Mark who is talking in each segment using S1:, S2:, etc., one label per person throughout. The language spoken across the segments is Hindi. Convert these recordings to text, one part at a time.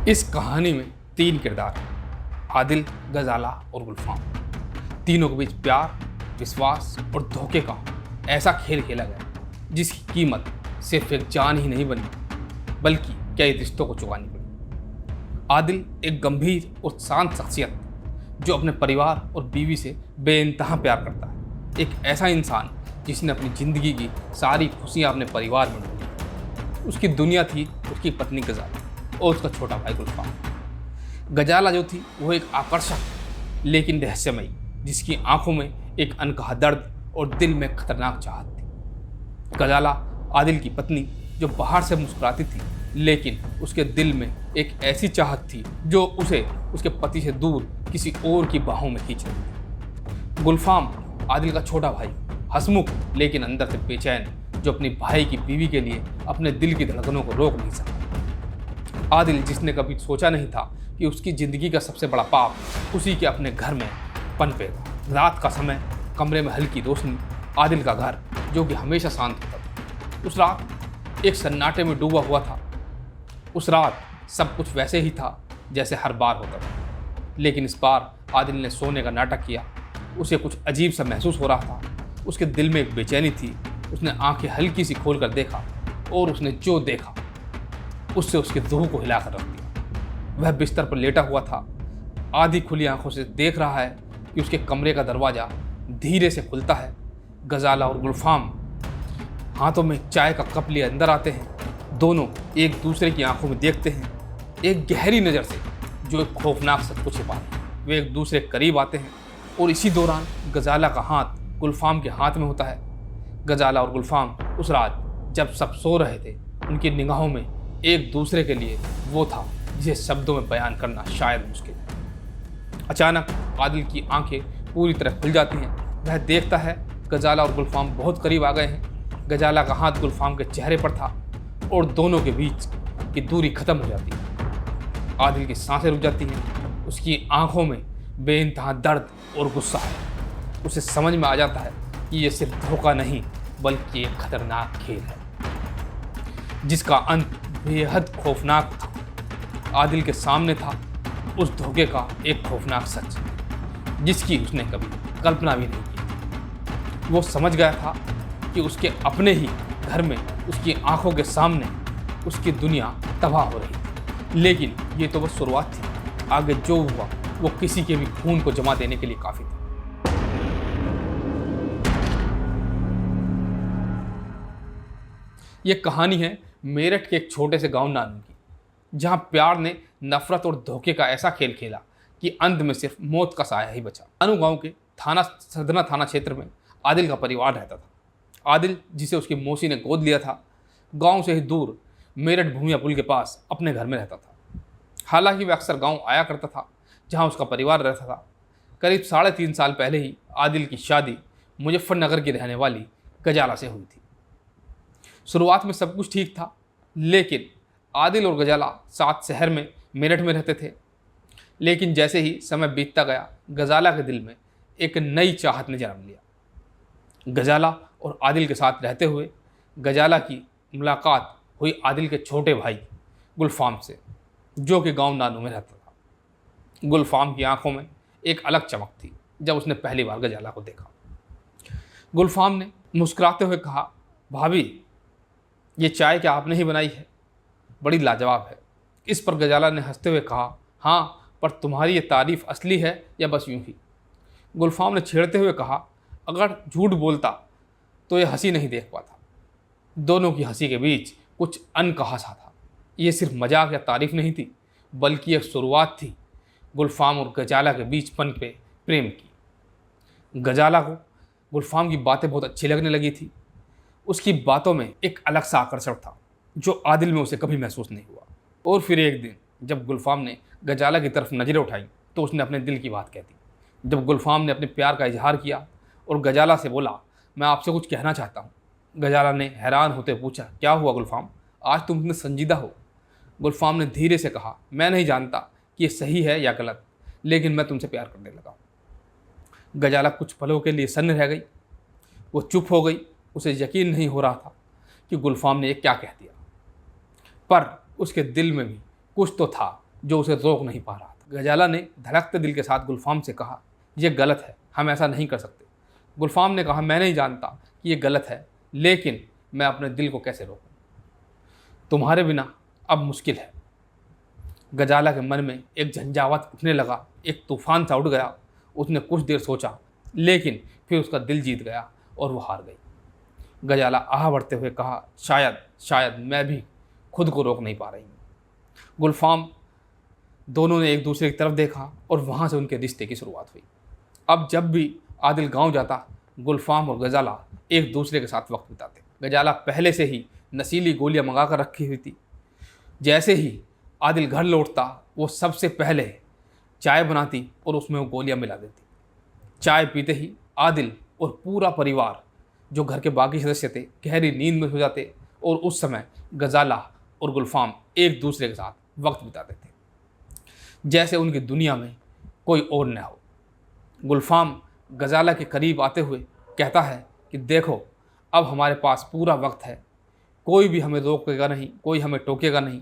S1: इस कहानी में 3 किरदार हैं, आदिल, गजाला और गुलफाम। तीनों के बीच प्यार, विश्वास और धोखे का ऐसा खेल खेला गया जिसकी कीमत सिर्फ एक जान ही नहीं बनी बल्कि कई रिश्तों को चुकानी पड़ी। आदिल एक गंभीर और शांत शख्सियत जो अपने परिवार और बीवी से बेइंतहा प्यार करता है। एक ऐसा इंसान जिसने अपनी ज़िंदगी की सारी खुशियाँ अपने परिवार में ढूंढी। उसकी दुनिया थी उसकी पत्नी गजाला और उसका छोटा भाई गुलफाम। गजाला जो थी वो एक आकर्षक लेकिन रहस्यमयी, जिसकी आंखों में एक अनकहा दर्द और दिल में खतरनाक चाहत थी। गजाला आदिल की पत्नी जो बाहर से मुस्कुराती थी लेकिन उसके दिल में एक ऐसी चाहत थी जो उसे उसके पति से दूर किसी और की बाहों में खींच रही थी। गुलफाम आदिल का छोटा भाई, हंसमुख लेकिन अंदर से बेचैन, जो अपनी भाई की बीवी के लिए अपने दिल की धड़कनों को रोक नहीं सका। आदिल जिसने कभी सोचा नहीं था कि उसकी ज़िंदगी का सबसे बड़ा पाप उसी के अपने घर में पनपेगा। रात का समय, कमरे में हल्की रोशनी, आदिल का घर जो कि हमेशा शांत होता था, उस रात एक सन्नाटे में डूबा हुआ था। उस रात सब कुछ वैसे ही था जैसे हर बार होता था, लेकिन इस बार आदिल ने सोने का नाटक किया। उसे कुछ अजीब सा महसूस हो रहा था। उसके दिल में एक बेचैनी थी। उसने आंखें हल्की सी खोलकर देखा और उसने जो देखा उससे उसकी रूह को हिलाकर रख दिया। वह बिस्तर पर लेटा हुआ था, आधी खुली आंखों से देख रहा है कि उसके कमरे का दरवाज़ा धीरे से खुलता है। गजाला और गुलफाम हाथों में चाय का कप लिए अंदर आते हैं। दोनों एक दूसरे की आंखों में देखते हैं, एक गहरी नज़र से जो एक खौफनाक सच को छिपा है। वे एक दूसरे के करीब आते हैं और इसी दौरान गजाला का हाथ गुलफाम के हाथ में होता है। गजाला और गुलफाम उस रात जब सब सो रहे थे, उनकी निगाहों में एक दूसरे के लिए वो था जिसे शब्दों में बयान करना शायद मुश्किल है। अचानक आदिल की आंखें पूरी तरह खुल जाती हैं। वह देखता है गजाला और गुलफाम बहुत करीब आ गए हैं। गजाला का हाथ गुलफाम के चेहरे पर था और दोनों के बीच की दूरी खत्म हो जाती है। आदिल की सांसें रुक जाती हैं। उसकी आंखों में बेइंतहा दर्द और गुस्सा है। उसे समझ में आ जाता है कि ये सिर्फ धोखा नहीं बल्कि एक खतरनाक खेल है जिसका अंत बेहद खौफनाक था। आदिल के सामने था उस धोखे का एक खौफनाक सच जिसकी उसने कभी कल्पना भी नहीं की। वो समझ गया था कि उसके अपने ही घर में उसकी आंखों के सामने उसकी दुनिया तबाह हो रही थी, लेकिन ये तो बस शुरुआत थी। आगे जो हुआ वो किसी के भी खून को जमा देने के लिए काफ़ी था। ये कहानी है मेरठ के एक छोटे से गांव नानू की, जहां प्यार ने नफरत और धोखे का ऐसा खेल खेला कि अंत में सिर्फ मौत का साया ही बचा। नानू गांव के सदना थाना क्षेत्र में आदिल का परिवार रहता था। आदिल, जिसे उसकी मौसी ने गोद लिया था, गांव से ही दूर मेरठ भूमिया पुल के पास अपने घर में रहता था। हालांकि वह अक्सर गांव आया करता था जहां उसका परिवार रहता था। करीब 3.5 साल पहले ही आदिल की शादी मुजफ्फरनगर की रहने वाली गजाला से हुई थी। शुरुआत में सब कुछ ठीक था, लेकिन आदिल और गजाला साथ शहर में मेरठ में रहते थे। लेकिन जैसे ही समय बीतता गया, गजाला के दिल में एक नई चाहत ने जन्म लिया। गजाला और आदिल के साथ रहते हुए गजाला की मुलाकात हुई आदिल के छोटे भाई गुलफाम से, जो कि गांव नानू में रहता था। गुलफाम की आंखों में एक अलग चमक थी जब उसने पहली बार गजाला को देखा। गुलफाम ने मुस्कुराते हुए कहा, भाभी, ये चाय क्या आपने ही बनाई है? बड़ी लाजवाब है। इस पर गजाला ने हंसते हुए कहा, हाँ, पर तुम्हारी ये तारीफ असली है या बस यूं ही? गुलफाम ने छेड़ते हुए कहा, अगर झूठ बोलता तो ये हंसी नहीं देख पाता। दोनों की हंसी के बीच कुछ अनकहा सा था। ये सिर्फ मजाक या तारीफ नहीं थी बल्कि एक शुरुआत थी गुलफाम और गजाला के बीच पनपे प्रेम की। गजाला को गुलफाम की बातें बहुत अच्छी लगने लगी थी। उसकी बातों में एक अलग सा आकर्षण था जो आदिल में उसे कभी महसूस नहीं हुआ। और फिर एक दिन जब गुलफाम ने गजाला की तरफ नज़रें उठाई तो उसने अपने दिल की बात कह दी। जब गुलफाम ने अपने प्यार का इजहार किया और गजाला से बोला, मैं आपसे कुछ कहना चाहता हूँ, गजाला ने हैरान होते पूछा, क्या हुआ गुलफाम? आज तुम इतने संजीदा हो? गुलफाम ने धीरे से कहा, मैं नहीं जानता कि ये सही है या गलत, लेकिन मैं तुमसे प्यार करने लगा हूँ। गजाला कुछ पलों के लिए सन्न रह गई। वो चुप हो गई। उसे यकीन नहीं हो रहा था कि गुलफाम ने ये क्या कह दिया, पर उसके दिल में भी कुछ तो था जो उसे रोक नहीं पा रहा था। गजाला ने धड़कते दिल के साथ गुलफाम से कहा, यह गलत है, हम ऐसा नहीं कर सकते। गुलफाम ने कहा, मैं नहीं जानता कि यह गलत है, लेकिन मैं अपने दिल को कैसे रोकूं? तुम्हारे बिना अब मुश्किल है। गजाला के मन में एक झंझावात उठने लगा, एक तूफान सा उठ गया। उसने कुछ देर सोचा, लेकिन फिर उसका दिल जीत गया और वो हार गई। गजाला आह भरते हुए कहा, शायद मैं भी खुद को रोक नहीं पा रही हूँ। गुलफाम दोनों ने एक दूसरे की तरफ देखा और वहाँ से उनके रिश्ते की शुरुआत हुई। अब जब भी आदिल गांव जाता, गुलफाम और गजाला एक दूसरे के साथ वक्त बिताते। गजाला पहले से ही नशीली गोलियां मंगा कर रखी हुई थी। जैसे ही आदिल घर लौटता, वो सबसे पहले चाय बनाती और उसमें वो गोलियां मिला देती। चाय पीते ही आदिल और पूरा परिवार, जो घर के बाकी सदस्य थे, गहरी नींद में सो जाते और उस समय गजाला और गुलफाम एक दूसरे के साथ वक्त बिताते थे, जैसे उनकी दुनिया में कोई और न हो। गुलफाम गजाला के करीब आते हुए कहता है कि देखो, अब हमारे पास पूरा वक्त है, कोई भी हमें रोकेगा नहीं, कोई हमें टोकेगा नहीं।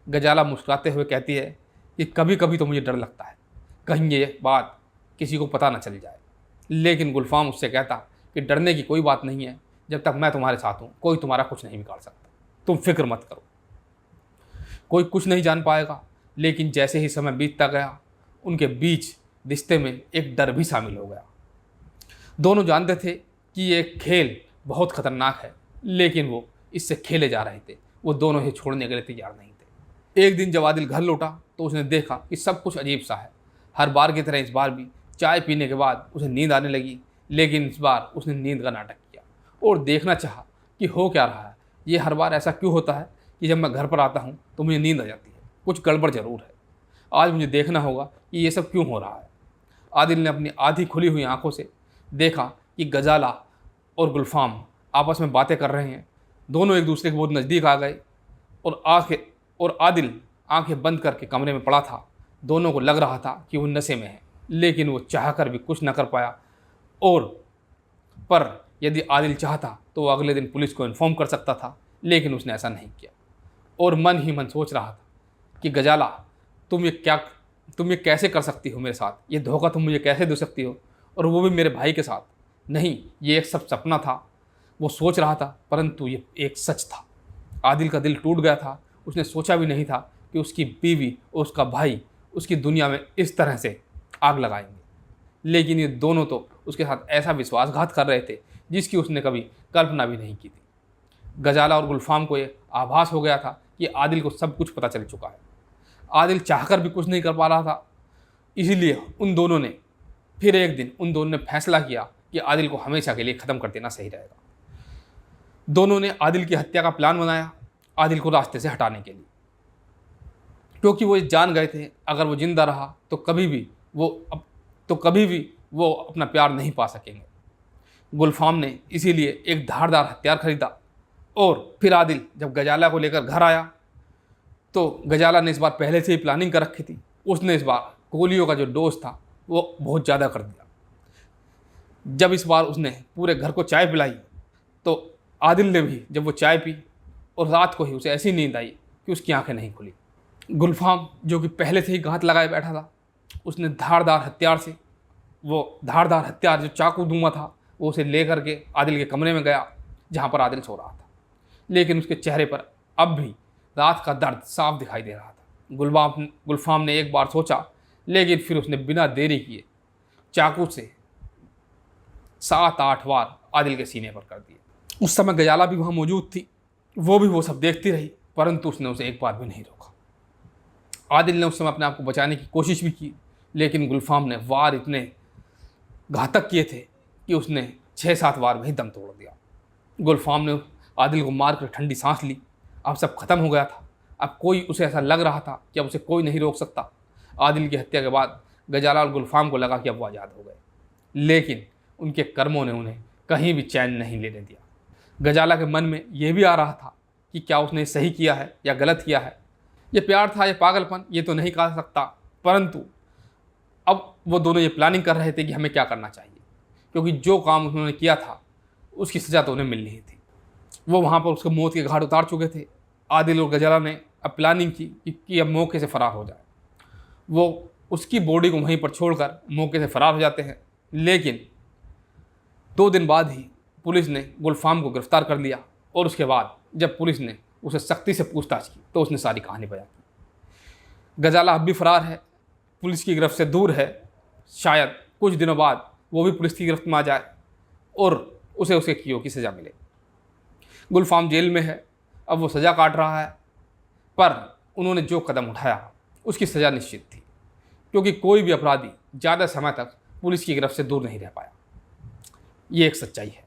S1: गजाला मुस्कुराते हुए कहती है कि कभी कभी तो मुझे डर लगता है, कहीं ये बात किसी को पता न चल जाए। लेकिन गुलफाम उससे कहता कि डरने की कोई बात नहीं है, जब तक मैं तुम्हारे साथ हूँ कोई तुम्हारा कुछ नहीं बिगाड़ सकता, तुम फिक्र मत करो। कोई कुछ नहीं जान पाएगा। लेकिन जैसे ही समय बीतता गया, उनके बीच रिश्ते में एक डर भी शामिल हो गया। दोनों जानते थे कि ये खेल बहुत खतरनाक है, लेकिन वो इससे खेले जा रहे थे। वो दोनों ही छोड़ने के लिए तैयार नहीं थे। एक दिन जब आदिल घर लौटा तो उसने देखा कि सब कुछ अजीब सा है। हर बार की तरह इस बार भी चाय पीने के बाद उसे नींद आने लगी, लेकिन इस बार उसने नींद का नाटक किया और देखना चाहा कि हो क्या रहा है। ये हर बार ऐसा क्यों होता है कि जब मैं घर पर आता हूँ तो मुझे नींद आ जाती है? कुछ गड़बड़ ज़रूर है। आज मुझे देखना होगा कि ये सब क्यों हो रहा है। आदिल ने अपनी आधी खुली हुई आंखों से देखा कि गजाला और गुलफाम आपस में बातें कर रहे हैं। दोनों एक दूसरे के बहुत नज़दीक आ गए और आदिल आंखें बंद करके कमरे में पड़ा था। दोनों को लग रहा था कि वो नशे में है, लेकिन वो चाहकर भी कुछ न कर पाया। पर यदि आदिल चाहता तो वो अगले दिन पुलिस को इन्फॉर्म कर सकता था, लेकिन उसने ऐसा नहीं किया। और मन ही मन सोच रहा था कि गजाला, तुम ये कैसे कर सकती हो मेरे साथ? ये धोखा तुम मुझे कैसे दे सकती हो, और वो भी मेरे भाई के साथ? नहीं, ये एक सब सपना था, वो सोच रहा था, परंतु ये एक सच था। आदिल का दिल टूट गया था। उसने सोचा भी नहीं था कि उसकी बीवी और उसका भाई उसकी दुनिया में इस तरह से आग लगाएंगे। लेकिन ये दोनों तो उसके साथ ऐसा विश्वासघात कर रहे थे जिसकी उसने कभी कल्पना भी नहीं की थी। गजाला और गुलफाम को ये आभास हो गया था कि आदिल को सब कुछ पता चल चुका है। आदिल चाहकर भी कुछ नहीं कर पा रहा था। इसीलिए उन दोनों ने फैसला किया कि आदिल को हमेशा के लिए ख़त्म कर देना सही रहेगा। दोनों ने आदिल की हत्या का प्लान बनाया, आदिल को रास्ते से हटाने के लिए, क्योंकि वो जान गए थे अगर वो जिंदा रहा तो कभी भी वो अपना प्यार नहीं पा सकेंगे। गुलफाम ने इसीलिए एक धारदार हथियार खरीदा और फिर आदिल जब गजाला को लेकर घर आया तो गजाला ने इस बार पहले से ही प्लानिंग कर रखी थी। उसने इस बार गोलियों का जो डोज था वो बहुत ज़्यादा कर दिया। जब इस बार उसने पूरे घर को चाय पिलाई तो आदिल ने भी जब वो चाय पी और रात को ही उसे ऐसी नींद आई कि उसकी आंखें नहीं खुली। गुलफाम जो कि पहले से ही घात लगाए बैठा था, उसने धारदार हथियार जो चाकू दूंगा था वो उसे ले करके आदिल के कमरे में गया जहाँ पर आदिल सो रहा था। लेकिन उसके चेहरे पर अब भी रात का दर्द साफ दिखाई दे रहा था। गुलफाम ने एक बार सोचा, लेकिन फिर उसने बिना देरी किए चाकू से 7-8 बार आदिल के सीने पर कर दिए। उस समय गजाला भी वहाँ मौजूद थी। वो भी वो सब देखती रही, परंतु उसने उसे एक बार भी नहीं रोका। आदिल ने उस समय अपने आप को बचाने की कोशिश भी की, लेकिन गुलफाम ने वार इतने घातक किए थे कि उसने 6-7 बार वहीं दम तोड़ दिया। गुलफाम ने आदिल को मारकर ठंडी सांस ली। अब सब खत्म हो गया था। अब उसे ऐसा लग रहा था कि अब उसे कोई नहीं रोक सकता। आदिल की हत्या के बाद गजाला और गुलफाम को लगा कि अब वो आज़ाद हो गए, लेकिन उनके कर्मों ने उन्हें कहीं भी चैन नहीं लेने दिया। गजाला के मन में यह भी आ रहा था कि क्या उसने सही किया है या गलत किया है। ये प्यार था या पागलपन, ये तो नहीं कह सकता, परंतु अब वो दोनों ये प्लानिंग कर रहे थे कि हमें क्या करना चाहिए, क्योंकि जो काम उन्होंने किया था उसकी सज़ा तो उन्हें मिलनी ही थी। वो वहाँ पर उसके मौत के घाट उतार चुके थे। आदिल और गजाला ने अब प्लानिंग की कि अब मौके से फरार हो जाए। वो उसकी बॉडी को वहीं पर छोड़कर मौके से फरार हो जाते हैं। लेकिन 2 दिन बाद ही पुलिस ने गुलफाम को गिरफ्तार कर लिया और उसके बाद जब पुलिस ने उसे सख्ती से पूछताछ की तो उसने सारी कहानी बयान की। गजाला अब भी फरार है, पुलिस की गिरफ्त से दूर है। शायद कुछ दिनों बाद वो भी पुलिस की गिरफ्त में आ जाए और उसे उसके कियों की सज़ा मिले। गुलफाम जेल में है, अब वो सज़ा काट रहा है, पर उन्होंने जो कदम उठाया उसकी सज़ा निश्चित थी, क्योंकि कोई भी अपराधी ज़्यादा समय तक पुलिस की गिरफ्त से दूर नहीं रह पाया। ये एक सच्चाई है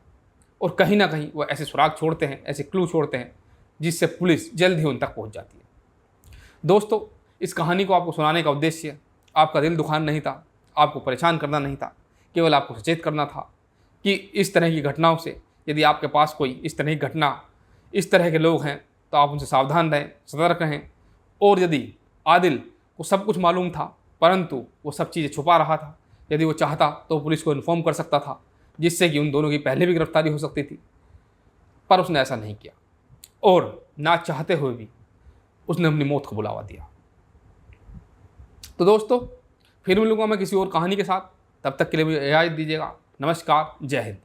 S1: और कहीं ना कहीं वो ऐसे सुराग छोड़ते हैं, ऐसे क्लू छोड़ते हैं जिससे पुलिस जल्द ही उन तक पहुंच जाती है। दोस्तों, इस कहानी को आपको सुनाने का उद्देश्य आपका दिल दुखाना नहीं था, आपको परेशान करना नहीं था, केवल आपको सचेत करना था कि इस तरह की घटनाओं से यदि आपके पास कोई इस तरह की घटना, इस तरह के लोग हैं तो आप उनसे सावधान रहें, सतर्क रहें। और यदि आदिल को सब कुछ मालूम था परंतु वो सब चीज़ें छुपा रहा था, यदि वो चाहता तो पुलिस को इन्फॉर्म कर सकता था, जिससे कि उन दोनों की पहले भी गिरफ्तारी हो सकती थी, पर उसने ऐसा नहीं किया और ना चाहते हुए भी उसने अपनी मौत को बुलावा दिया। तो दोस्तों, फिर मिलूंगा मैं किसी और कहानी के साथ, तब तक के लिए मुझे इजाज़त दीजिएगा। नमस्कार, जय हिंद।